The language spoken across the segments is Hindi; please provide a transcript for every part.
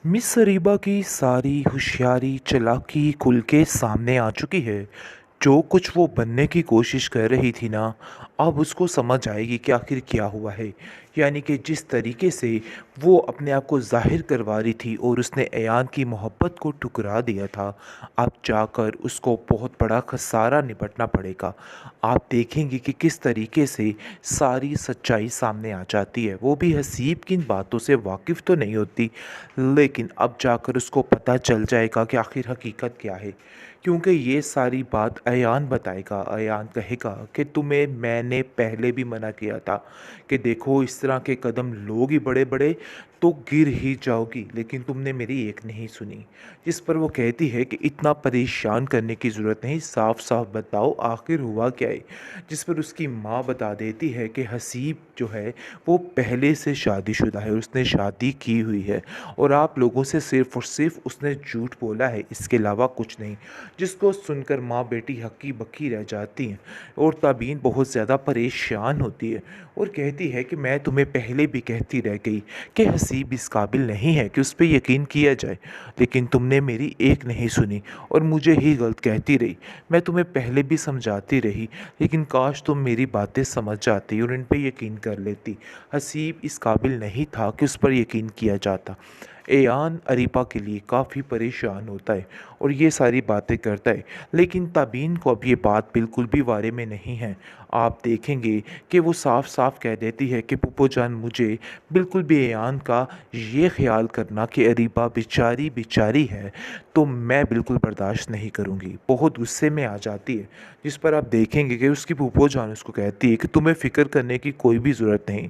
मिस रीबा की सारी होशियारी चालाकी खुल के सामने आ चुकी है। जो कुछ वो बनने की कोशिश कर रही थी ना, अब उसको समझ आएगी कि आखिर क्या हुआ है। यानी कि जिस तरीके से वो अपने आप को ज़ाहिर करवा रही थी और उसने अयान की मोहब्बत को ठुकरा दिया था, अब जाकर उसको बहुत बड़ा खसारा निपटना पड़ेगा। आप देखेंगे कि किस तरीके से सारी सच्चाई सामने आ जाती है। वो भी हसीब की इन बातों से वाकिफ़ तो नहीं होती, लेकिन अब जाकर उसको पता चल जाएगा कि आखिर हकीकत क्या है। क्योंकि ये सारी बात अयान बताएगा। अयान कहेगा कि तुम्हें मैंने पहले भी मना किया था कि देखो इस तरह के कदम लोगी बड़े बड़े तो गिर ही जाओगी, लेकिन तुमने मेरी एक नहीं सुनी। जिस पर वो कहती है कि इतना परेशान करने की ज़रूरत नहीं, साफ साफ बताओ आखिर हुआ क्या है। जिस पर उसकी माँ बता देती है कि हसीब जो है वो पहले से शादीशुदा है, उसने शादी की हुई है और आप लोगों से सिर्फ़ और सिर्फ उसने झूठ बोला है, इसके अलावा कुछ नहीं। जिसको सुनकर माँ बेटी हक्की बक्की रह जाती हैं और तबीन बहुत ज़्यादा परेशान होती है और कहती है कि मैं तुम्हें पहले भी कहती रह गई कि हसीब इस काबिल नहीं है कि उस पर यकीन किया जाए, लेकिन तुमने मेरी एक नहीं सुनी और मुझे ही गलत कहती रही। मैं तुम्हें पहले भी समझाती रही, लेकिन काश तुम मेरी बातें समझ जाती और इन पर यकीन कर लेती। हसीब इस काबिल नहीं था कि उस पर यकीन किया जाता। एयान अरीबा के लिए काफ़ी परेशान होता है और ये सारी बातें करता है, लेकिन तबीन को अब ये बात बिल्कुल भी बारे में नहीं है। आप देखेंगे कि वो साफ साफ कह देती है कि पुप्पो जान, मुझे बिल्कुल भी एयान का ये ख्याल करना कि अरीबा बेचारी बेचारी है तो मैं बिल्कुल बर्दाश्त नहीं करूँगी। बहुत गुस्से में आ जाती है, जिस पर आप देखेंगे कि उसकी पुप्पो जान उसको कहती है कि तुम्हें फ़िक्र करने की कोई भी ज़रूरत नहीं,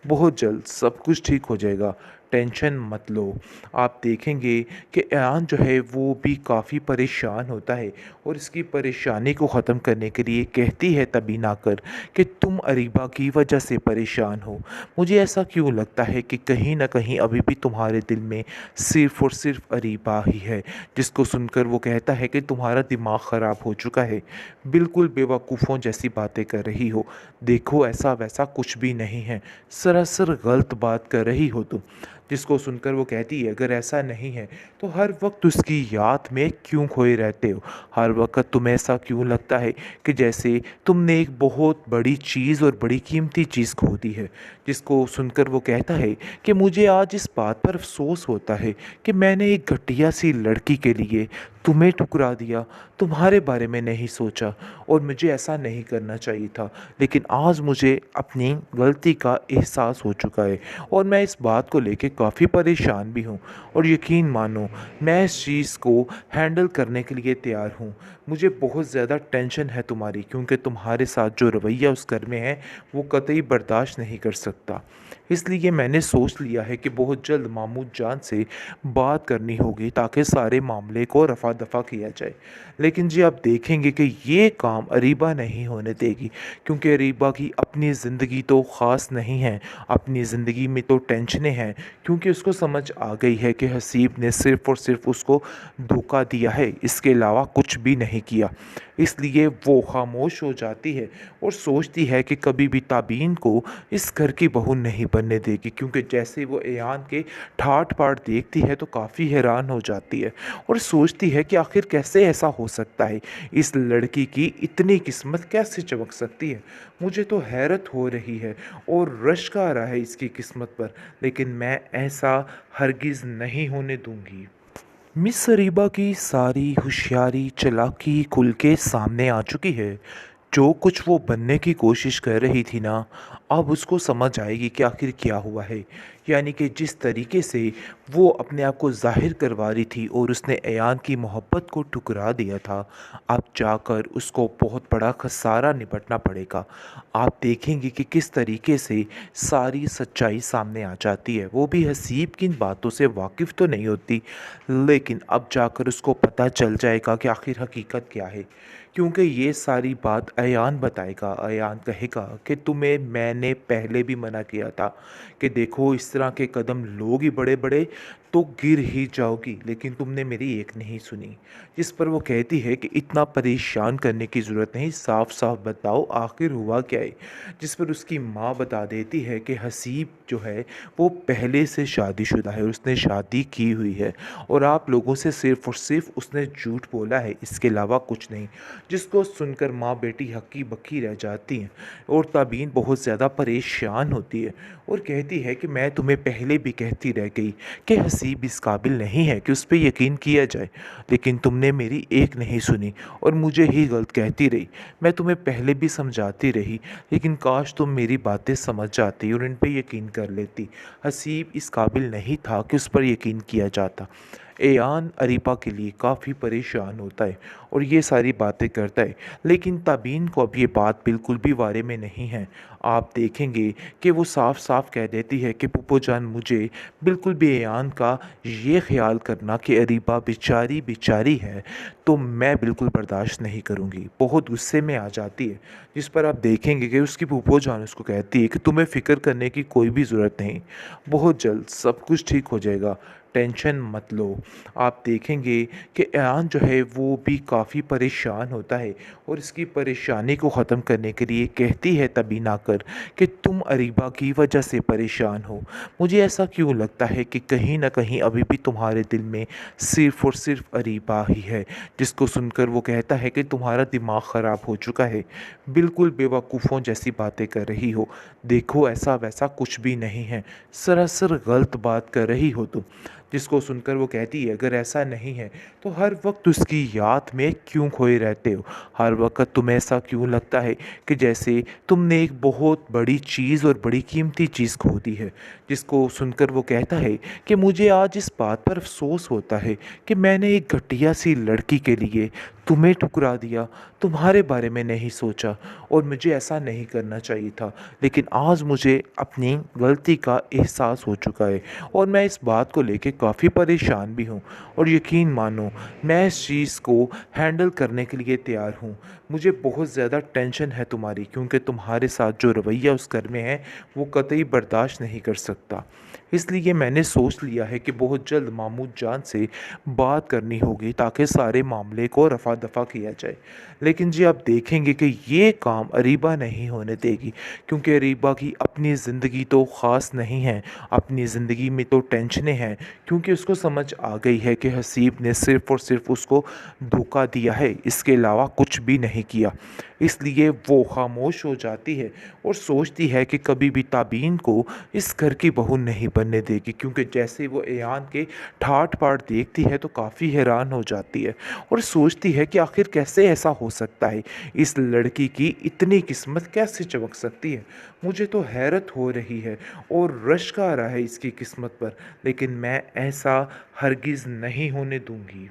बहुत जल्द सब कुछ ठीक हो जाएगा, टेंशन मत लो। आप देखेंगे कि एयान जो है वो भी काफ़ी परेशान होता है और इसकी परेशानी को ख़त्म करने के लिए कहती है तबीन आकर कि तुम अरीबा की वजह से परेशान हो। मुझे ऐसा क्यों लगता है कि कहीं ना कहीं अभी भी तुम्हारे दिल में सिर्फ़ और सिर्फ अरीबा ही है। जिसको सुनकर वो कहता है कि तुम्हारा दिमाग ख़राब हो चुका है, बिल्कुल बेवकूफ़ों जैसी बातें कर रही हो। देखो ऐसा वैसा कुछ भी नहीं है, सरासर गलत बात कर रही हो तुम। जिसको सुनकर वो कहती है अगर ऐसा नहीं है तो हर वक्त उसकी याद में क्यों खोए रहते हो। हर वक्त तुम्हें ऐसा क्यों लगता है कि जैसे तुमने एक बहुत बड़ी चीज़ और बड़ी कीमती चीज़ खो दी है। जिसको सुनकर वो कहता है कि मुझे आज इस बात पर अफसोस होता है कि मैंने एक घटिया सी लड़की के लिए तुम्हें ठुकरा दिया, तुम्हारे बारे में नहीं सोचा और मुझे ऐसा नहीं करना चाहिए था। लेकिन आज मुझे अपनी गलती का एहसास हो चुका है और मैं इस बात को लेके काफ़ी परेशान भी हूँ और यकीन मानो मैं इस चीज़ को हैंडल करने के लिए तैयार हूँ। मुझे बहुत ज़्यादा टेंशन है तुम्हारी, क्योंकि तुम्हारे साथ जो रवैया उस घर में है वो कतई बर्दाश्त नहीं कर सकता। इसलिए मैंने सोच लिया है कि बहुत जल्द मामूद जान से बात करनी होगी ताकि सारे मामले को रफा दफा किया जाए। लेकिन जी आप देखेंगे कि ये काम अरीबा नहीं होने देगी, क्योंकि अरीबा की अपनी ज़िंदगी तो ख़ास नहीं है, अपनी ज़िंदगी में तो टेंशनें हैं, क्योंकि उसको समझ आ गई है कि हसीब ने सिर्फ़ और सिर्फ उसको धोखा दिया है, इसके अलावा कुछ भी नहीं किया। इसलिए वो खामोश हो जाती है और सोचती है कि कभी भी ताबीन को इस घर की बहू नहीं बनने देगी, क्योंकि जैसे वो एयान के ठाट बाट देखती है तो काफ़ी हैरान हो जाती है और सोचती है कि आखिर कैसे ऐसा हो सकता है, इस लड़की की इतनी किस्मत कैसे चमक सकती है। मुझे तो हैरत हो रही है और रश्क आ रहा है इसकी किस्मत पर, लेकिन मैं ऐसा हरगिज़ नहीं होने दूंगी। मिस रीबा की सारी होशियारी चालाकी खुल के सामने आ चुकी है। जो कुछ वो बनने की कोशिश कर रही थी ना, अब उसको समझ आएगी कि आखिर क्या हुआ है। यानी कि जिस तरीके से वो अपने आप को ज़ाहिर करवा रही थी और उसने अयान की मोहब्बत को ठुकरा दिया था, अब जाकर उसको बहुत बड़ा खसारा निपटना पड़ेगा। आप देखेंगे कि किस तरीके से सारी सच्चाई सामने आ जाती है। वो भी हसीब की इन बातों से वाकिफ़ तो नहीं होती, लेकिन अब जाकर उसको पता चल जाएगा कि आखिर हकीकत क्या है। क्योंकि ये सारी बात अयान बताएगा। अयान कहेगा कि तुम्हें मैंने पहले भी मना किया था कि देखो इस तरह के कदम लोगी बड़े-बड़े तो गिर ही जाओगी, लेकिन तुमने मेरी एक नहीं सुनी। जिस पर वो कहती है कि इतना परेशान करने की ज़रूरत नहीं, साफ-साफ बताओ आखिर हुआ क्या है? जिस पर उसकी माँ बता देती है कि हसीब जो है वो पहले से शादीशुदा है, उसने शादी की हुई है और आप लोगों से सिर्फ़ और सिर्फ़ उसने झूठ बोला है, इसके अलावा कुछ नहीं। जिसको सुनकर माँ बेटी हक्की-बक्की रह जाती हैं और तबीन बहुत ज़्यादा परेशान होती है और कहती है कि मैं तुम्हें पहले भी कहती रह गई कि हसीब इस काबिल नहीं है कि उस पे यकीन किया जाए, लेकिन तुमने मेरी एक नहीं सुनी और मुझे ही गलत कहती रही। मैं तुम्हें पहले भी समझाती रही, लेकिन काश तुम मेरी बातें समझ जाती और इन पे यकीन कर लेती। हसीब इस काबिल नहीं था कि उस पर यकीन किया जाता। एयान अरीबा के लिए काफ़ी परेशान होता है और ये सारी बातें करता है, लेकिन तबीन को अब ये बात बिल्कुल भी बारे में नहीं है। आप देखेंगे कि वो साफ साफ कह देती है कि पुप्पो जान, मुझे बिल्कुल भी एयान का ये ख्याल करना कि अरीबा बेचारी बेचारी है तो मैं बिल्कुल बर्दाश्त नहीं करूँगी। बहुत गुस्से में आ जाती है, जिस पर आप देखेंगे कि उसकी पुप्पो जान उसको कहती है कि तुम्हें फ़िक्र करने की कोई भी ज़रूरत नहीं, बहुत जल्द सब कुछ ठीक हो जाएगा, टेंशन मत लो। आप देखेंगे कि ऐन जो है वो भी काफ़ी परेशान होता है और इसकी परेशानी को ख़त्म करने के लिए कहती है तबीन आकर कि तुम अरीबा की वजह से परेशान हो। मुझे ऐसा क्यों लगता है कि कहीं न कहीं अभी भी तुम्हारे दिल में सिर्फ़ और सिर्फ़ अरीबा ही है। जिसको सुनकर वो कहता है कि तुम्हारा दिमाग ख़राब हो चुका है, बिल्कुल बेवकूफ़ों जैसी बातें कर रही हो। देखो ऐसा वैसा कुछ भी नहीं है, सरासर गलत बात कर रही हो तुम। जिसको सुनकर वो कहती है अगर ऐसा नहीं है तो हर वक्त उसकी याद में क्यों खोए रहते हो? हर वक्त तुम्हें ऐसा क्यों लगता है कि जैसे तुमने एक बहुत बड़ी चीज़ और बड़ी कीमती चीज़ खो दी है? जिसको सुनकर वो कहता है कि मुझे आज इस बात पर अफ़सोस होता है कि मैंने एक घटिया सी लड़की के लिए तुम्हें ठुकरा दिया, तुम्हारे बारे में नहीं सोचा और मुझे ऐसा नहीं करना चाहिए था। लेकिन आज मुझे अपनी गलती का एहसास हो चुका है और मैं इस बात को लेके काफ़ी परेशान भी हूँ और यकीन मानो मैं इस चीज़ को हैंडल करने के लिए तैयार हूँ। मुझे बहुत ज़्यादा टेंशन है तुम्हारी, क्योंकि तुम्हारे साथ जो रवैया उस घर में है वो कतई बर्दाश्त नहीं कर सकता। इसलिए मैंने सोच लिया है कि बहुत जल्द मामूद जान से बात करनी होगी ताकि सारे मामले को रफ़ा दफ़ा किया जाए। लेकिन जी आप देखेंगे कि ये काम अरीबा नहीं होने देगी, क्योंकि अरीबा की अपनी ज़िंदगी तो ख़ास नहीं है, अपनी ज़िंदगी में तो टेंशनें हैं, क्योंकि उसको समझ आ गई है कि हसीब ने सिर्फ़ और सिर्फ़ उसको धोखा दिया है, इसके अलावा कुछ भी नहीं किया। इसलिए वो ख़ामोश हो जाती है और सोचती है कि कभी भी ताबीन को इस घर की बहू नहीं बनने देगी, क्योंकि जैसे वो एयान के ठाट-बाट देखती है तो काफ़ी हैरान हो जाती है और सोचती है कि आखिर कैसे ऐसा हो सकता है? इस लड़की की इतनी किस्मत कैसे चमक सकती है? मुझे तो हैरत हो रही है और रश्क आ रहा है इसकी किस्मत पर, लेकिन मैं ऐसा हरगिज़ नहीं होने दूँगी।